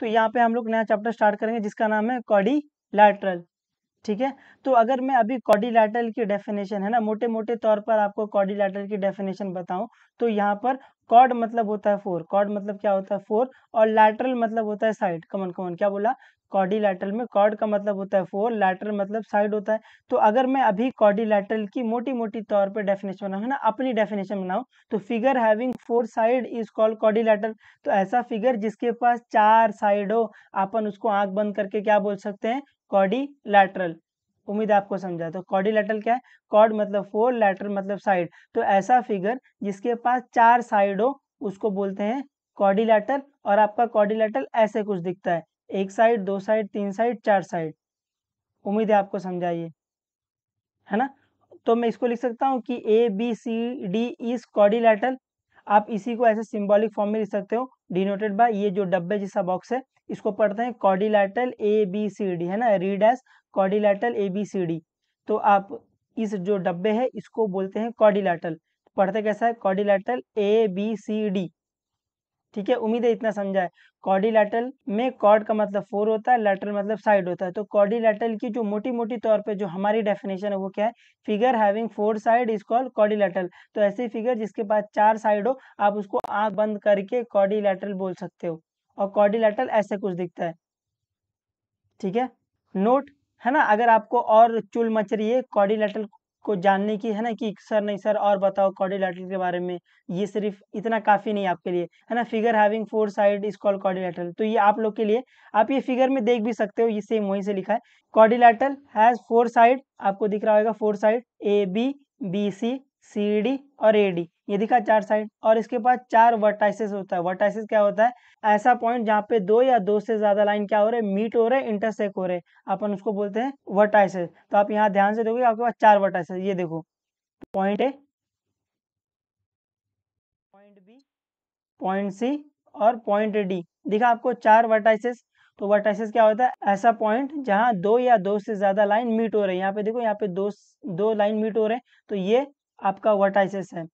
तो यहाँ पे हम लोग नया चैप्टर स्टार्ट करेंगे जिसका नाम है क्वाड्रिलैटरल। ठीक है, तो अगर मैं अभी क्वाड्रिलैटरल की डेफिनेशन है ना, मोटे मोटे तौर पर आपको क्वाड्रिलैटरल की डेफिनेशन बताऊं तो यहाँ पर कॉर्ड मतलब होता है फोर, कॉर्ड मतलब क्या होता है फोर, और लैटरल मतलब होता है साइड। कमन कमन क्या बोला, क्वाड्रिलैटरल में कॉर्ड का मतलब होता है फोर, लैटरल मतलब साइड होता है। तो अगर मैं अभी क्वाड्रिलैटरल की मोटी मोटी तौर पर डेफिनेशन बनाऊँ है ना, अपनी डेफिनेशन बनाऊँ, तो figure having four side is called quadrilateral. तो ऐसा फिगर जिसके पास चार साइड हो, अपन उसको आंख बंद करके क्या बोल सकते हैं, क्वाड्रिलैटरल। उम्मीद है आपको समझा। तो क्वाड्रिलैटरल क्या है, कॉर्ड मतलब फोर, लैटरल मतलब साइड। तो ऐसा फिगर जिसके पास चार साइड हो उसको बोलते हैं क्वाड्रिलैटरल। और आपका क्वाड्रिलैटरल ऐसे कुछ दिखता है, एक साइड, दो साइड, तीन साइड, चार साइड। उम्मीद है आपको समझा ये, है ना। तो मैं इसको लिख सकता हूँ कि A B C D is quadrilateral. आप इसी को ऐसे सिंबॉलिक फॉर्म में लिख सकते हो, डिनोटेड बाय ये जो डब्बे जैसा बॉक्स है, इसको पढ़ते हैं quadrilateral A B C D, है ना, read as quadrilateral A B C D. तो आप इस जो डब्बे है इसको बोलते हैं क्वाड्रिलैटरल। पढ़ते कैसा है, quadrilateral A B C D. ठीक है, उम्मीद है इतना समझा है। क्वाड्रिलैटरल में कॉर्ड का मतलब फोर होता है, लैटरल मतलब साइड होता है। तो क्वाड्रिलैटरल की जो मोटी मोटी तौर पे जो हमारी डेफिनेशन है वो क्या है, figure having four side is called quadrilateral. तो ऐसी फिगर जिसके पास चार साइड हो, आप उसको आंख बंद करके क्वाड्रिलैटरल बोल सकते हो। और क्वाड्रिलैटरल ऐसे कुछ दिखता है। ठीक है, नोट, है ना। अगर आपको और चुल मच रही है क्वाड्रिलैटरल को जानने की, है ना, कि सर नहीं सर और बताओ क्वाड्रिलैटरल के बारे में, ये सिर्फ इतना काफी नहीं आपके लिए, है ना। Figure having four side is called quadrilateral, तो ये आप लोग के लिए, आप ये फिगर में देख भी सकते हो, ये सेम वहीं से लिखा है। क्वाड्रिलैटरल हैज फोर साइड, आपको दिख रहा होगा four side, A B, B C, C D और ए डी, ये दिखा चार साइड। और इसके पास चार वर्टाइसेस होता है। वर्टाइसेस क्या होता है, ऐसा पॉइंट जहाँ पे दो या दो से ज्यादा लाइन क्या हो रहे, मीट हो रहे, इंटरसेक्ट हो रहे, अपन उसको बोलते हैं वर्टाइसेस। तो आप यहाँ ध्यान से देखोगे आपके पास चार वर्टाइसेस, ये देखो, point A, point B, point C और पॉइंट डी, दिखा आपको चार वर्टाइसेस। तो वर्टाइसेस क्या होता है, ऐसा पॉइंट जहाँ दो या दो से ज्यादा लाइन मीट हो रहे हैं। यहाँ पे देखो, यहाँ पे दो दो लाइन मीट हो रहे हैं, तो ये आपका वर्टाइसेस है।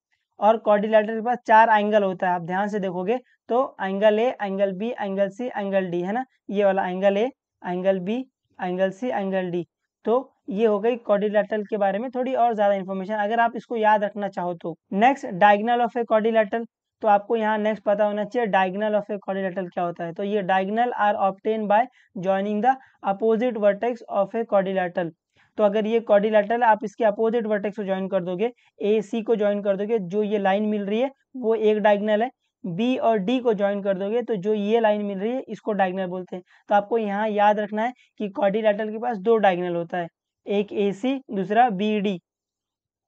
और क्वाड्रिलैटरल के पास चार एंगल होता है, आप ध्यान से देखोगे तो angle A, angle B, angle C, angle D, है ना, ये वाला angle A, angle B, angle C, angle D. तो ये हो गई क्वाड्रिलैटरल के बारे में थोड़ी और ज्यादा इन्फॉर्मेशन, अगर आप इसको याद रखना चाहो तो। Next, diagonal of a quadrilateral. तो आपको यहाँ नेक्स्ट पता होना चाहिए डायगोनल ऑफ ए क्वाड्रिलैटरल क्या होता है। तो ये diagonal are obtain by joining the opposite vertex of a quadrilateral. तो अगर ये क्वाड्रिलैटरल है, आप इसके अपोजिट वर्टेक्स को ज्वाइन कर दोगे, ए सी को ज्वाइन कर दोगे, जो ये लाइन मिल रही है वो एक डायगोनल है। बी और डी को ज्वाइन कर दोगे तो जो ये लाइन मिल रही है इसको डायगोनल बोलते हैं। तो आपको यहाँ याद रखना है कि क्वाड्रिलैटरल के पास दो डायगोनल होता है, एक ए सी, दूसरा बी डी।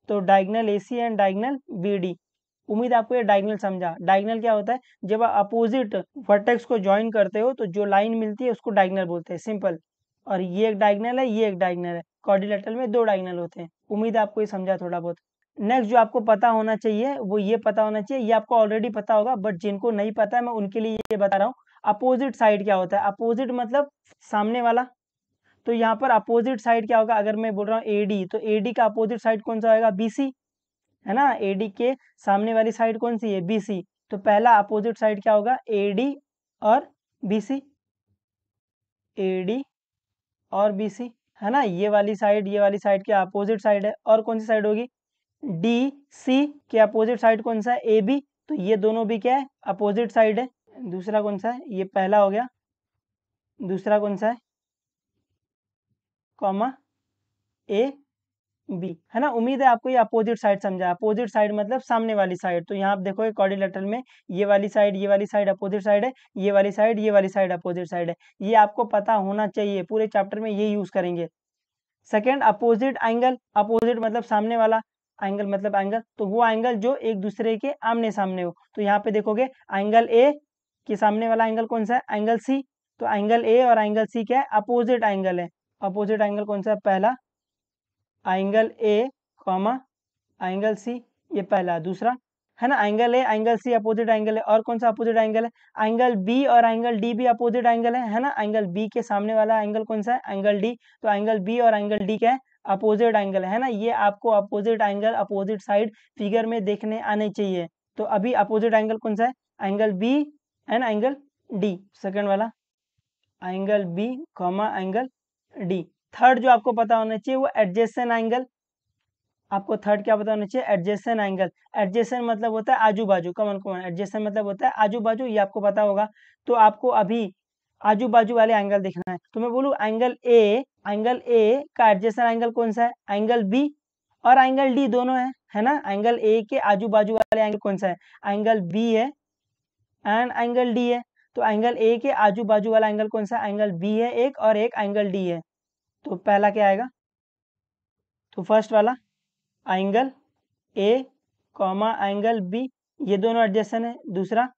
तो diagonal A C and diagonal B D. उम्मीद आपको ये डायगोनल समझा। डायगोनल क्या होता है, जब आप अपोजिट वर्टेक्स को ज्वाइन करते हो तो जो लाइन मिलती है उसको डायगोनल बोलते हैं, सिंपल। और ये एक डायगोनल है, ये एक डायगोनल है। क्वाड्रिलैटरल में दो डायगोनल होते हैं। उम्मीद है आपको ये समझा थोड़ा बहुत। नेक्स्ट जो आपको पता होना चाहिए वो ये पता होना चाहिए, ये आपको ऑलरेडी पता होगा, बट जिनको नहीं पता है मैं उनके लिए ये बता रहा हूँ, अपोजिट साइड क्या होता है। अपोजिट मतलब सामने वाला। तो यहाँ पर अपोजिट साइड क्या होगा, अगर मैं बोल रहा हूँ एडी, तो एडी का अपोजिट साइड कौन सा होगा, बीसी, है ना। एडी के सामने वाली साइड कौन सी है, बीसी। तो पहला अपोजिट साइड क्या होगा, एडी और बीसी, एडी और बीसी, है ना। ये वाली साइड के अपोजिट साइड है। और कौन सी साइड होगी, डी सी के अपोजिट साइड कौन सा है, ए बी। तो ये दोनों भी क्या है, अपोजिट साइड है। दूसरा कौन सा है, ये पहला हो गया, दूसरा कौन सा है, कॉमा ए बी, है ना। उम्मीद है आपको ये अपोजिट साइड समझा। अपोजिट साइड मतलब सामने वाली साइड। तो यहाँ आप देखोगे क्वाड्रिलैटरल में ये वाली साइड अपोजिट साइड है, ये वाली साइड अपोजिट साइड है। ये आपको पता होना चाहिए, पूरे चैप्टर में ये यूज करेंगे। Second, opposite angle. अपोजिट मतलब सामने वाला, एंगल मतलब एंगल, तो वो एंगल जो एक दूसरे के आमने सामने हो। तो यहाँ पे देखोगे एंगल ए के सामने वाला एंगल कौन सा है, एंगल सी। तो एंगल ए और एंगल सी क्या है, अपोजिट एंगल है। अपोजिट एंगल कौन सा है, पहला angle A, comma angle C, ये पहला। दूसरा, है ना, angle A angle C opposite angle है। और कौन सा अपोजिट एंगल है, एंगल बी और एंगल डी भी अपोजिट एंगल है ना। एंगल बी के सामने वाला एंगल कौन सा है, एंगल डी। तो एंगल बी और एंगल डी क्या है, अपोजिट एंगल है ना। ये आपको opposite angle, opposite side figure में देखने आने चाहिए। तो अभी अपोजिट एंगल कौन सा है, angle B and angle D, second वाला। Angle B comma angle D. Third जो आपको पता होना चाहिए वो एडजेसेंट एंगल। आपको थर्ड क्या पता होना चाहिए? Adjacent angle. एडजेसेंट मतलब होता है आजू बाजू, कमन कमन। एडजेसेंट मतलब होता है आजू बाजू, ये आपको पता होगा। तो आपको अभी आजू बाजू वाले एंगल देखना है। तो मैं बोलूँ एंगल ए का एडजेसेंट एंगल कौन सा है? एंगल बी और एंगल डी दोनों है ना। एंगल ए के आजू बाजू वाले एंगल कौन सा है? एंगल बी है एंड एंगल डी है। तो एंगल ए के आजू बाजू वाला एंगल कौन सा? एंगल बी है एक, और एक एंगल डी है। तो पहला क्या आएगा? तो फर्स्ट वाला angle A comma angle B, ये दोनों एडजेसेंट है। दूसरा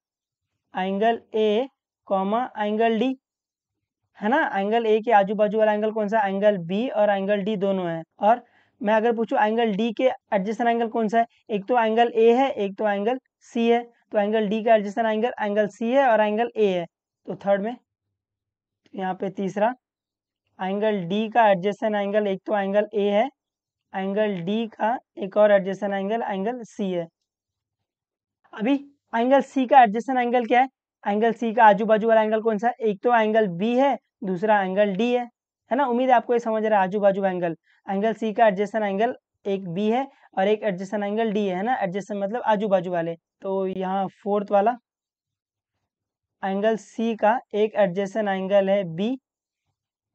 angle A comma angle D, है ना। एंगल ए के आजू बाजू वाला एंगल कौन सा? एंगल बी और एंगल डी दोनों है। और मैं अगर पूछूं एंगल डी के एडजेसेंट एंगल कौन सा है? एक तो एंगल ए है, एक तो एंगल सी है। तो एंगल डी का एडजेसेंट एंगल एंगल सी है और एंगल ए है। तो थर्ड में यहाँ पे तीसरा एंगल डी का एडजेसेंट एंगल एक तो एंगल ए है, एंगल डी का एक और एडजेसेंट एंगल एंगल सी है। अभी एंगल सी का एडजेसेंट एंगल क्या है? एंगल सी का आजू बाजू वाला एंगल कौन सा है? एक तो एंगल बी है, दूसरा एंगल डी है ना। उम्मीद है आपको ये समझ रहा है आजू बाजू एंगल। एंगल सी का एडजेसेंट एंगल एक बी है और एक एडजेसेंट एंगल डी है ना। एडजेसेंट मतलब आजू बाजू वाले। तो यहाँ फोर्थ वाला एंगल सी का एक एडजेसेंट एंगल है बी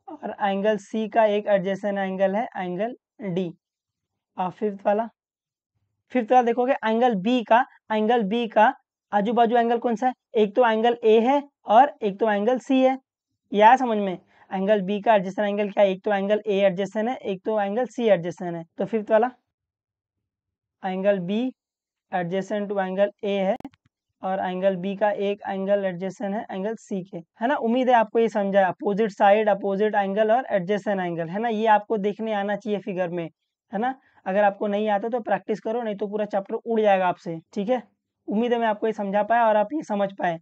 और एंगल सी का एक एडजेसेंट एंगल है एंगल डी। और फिफ्थ वाला देखोगे एंगल बी का आजू बाजू एंगल कौन सा है? एक तो एंगल ए है और एक तो एंगल सी है। यह समझ में? एंगल बी का एडजेसेंट एंगल क्या है? एक तो एंगल ए एडजेसेंट है, एक तो एंगल सी एडजेसेंट है। तो फिफ्थ वाला angle B adjacent to angle A है और एंगल बी का एक एंगल एडजेसेंट है एंगल सी के, है ना। उम्मीद है आपको ये समझा है। अपोजिट साइड, अपोजिट एंगल और एडजेसेंट एंगल, है ना। ये आपको देखने आना चाहिए फिगर में, है ना। अगर आपको नहीं आता तो प्रैक्टिस करो, नहीं तो पूरा चैप्टर उड़ जाएगा आपसे। ठीक है, उम्मीद है मैं आपको ये समझा पाया और आप ये समझ पाए।